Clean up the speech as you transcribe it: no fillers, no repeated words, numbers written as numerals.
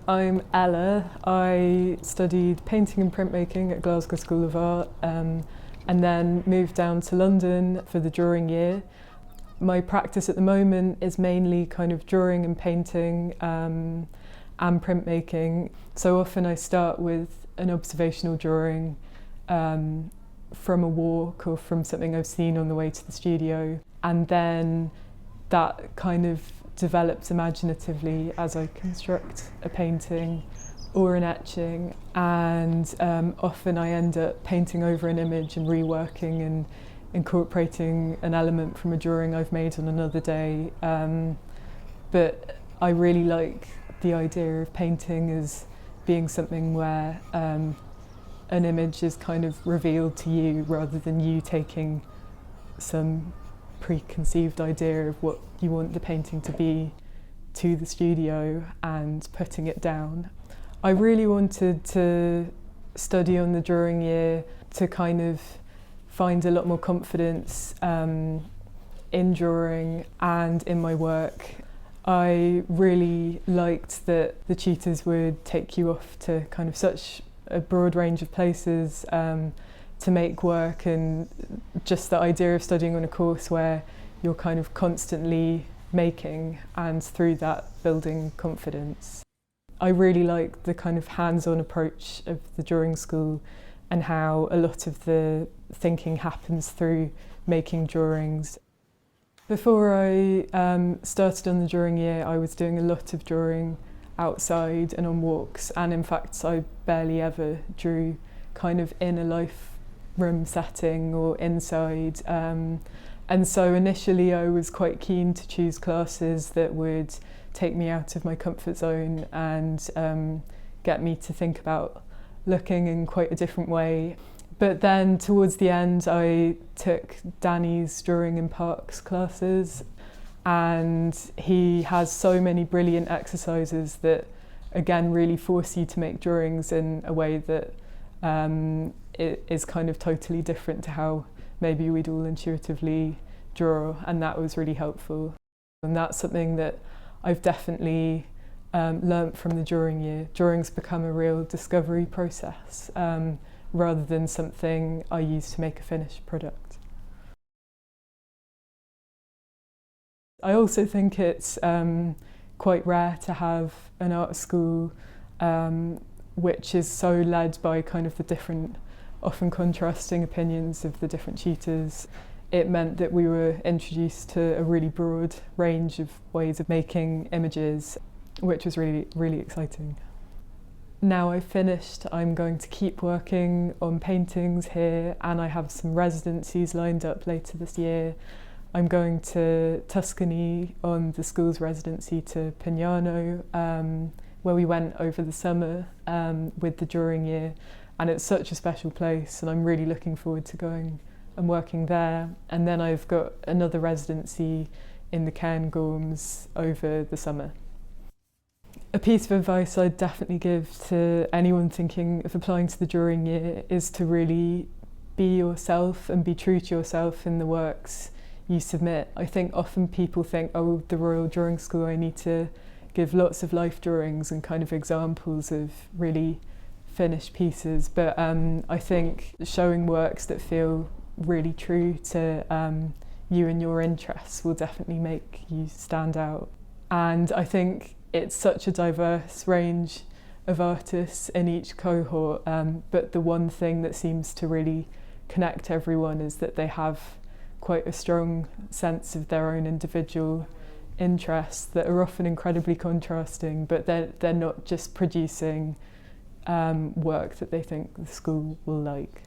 I'm Ella. I studied painting and printmaking at Glasgow School of Art and then moved down to London for the drawing year. My practice at the moment is mainly kind of drawing and painting and printmaking. So often I start with an observational drawing from a walk or from something I've seen on the way to the studio, and then that kind of develops imaginatively as I construct a painting or an etching, and often I end up painting over an image and reworking and incorporating an element from a drawing I've made on another day. But I really like the idea of painting as being something where an image is kind of revealed to you rather than you taking some preconceived idea of what you want the painting to be to the studio and putting it down. I really wanted to study on the drawing year to kind of find a lot more confidence in drawing and in my work. I really liked that the tutors would take you off to kind of such a broad range of places to make work, and just the idea of studying on a course where you're kind of constantly making and through that building confidence. I really like the kind of hands-on approach of the drawing school and how a lot of the thinking happens through making drawings. Before I started on the drawing year, I was doing a lot of drawing outside and on walks, and in fact I barely ever drew kind of in a life room setting or inside. And so initially I was quite keen to choose classes that would take me out of my comfort zone and get me to think about looking in quite a different way. But then towards the end I took Danny's Drawing in Parks classes, and he has so many brilliant exercises that again really force you to make drawings in a way that it is kind of totally different to how maybe we'd all intuitively draw, and that was really helpful. And that's something that I've definitely learnt from the drawing year. Drawing's become a real discovery process rather than something I use to make a finished product. I also think it's quite rare to have an art school which is so led by kind of the different, often contrasting opinions of the different tutors. It meant that we were introduced to a really broad range of ways of making images, which was really, really exciting. Now I've finished, I'm going to keep working on paintings here, and I have some residencies lined up later this year. I'm going to Tuscany on the school's residency to Pignano, where we went over the summer with the drawing year, and it's such a special place, and I'm really looking forward to going and working there. And then I've got another residency in the Cairngorms over the summer. A piece of advice I'd definitely give to anyone thinking of applying to the drawing year is to really be yourself and be true to yourself in the works you submit. I think often people think, oh, the Royal Drawing School, I need to give lots of life drawings and kind of examples of really finished pieces, but I think showing works that feel really true to you and your interests will definitely make you stand out. And I think it's such a diverse range of artists in each cohort, but the one thing that seems to really connect everyone is that they have quite a strong sense of their own individual interests that are often incredibly contrasting, but they're not just producing work that they think the school will like.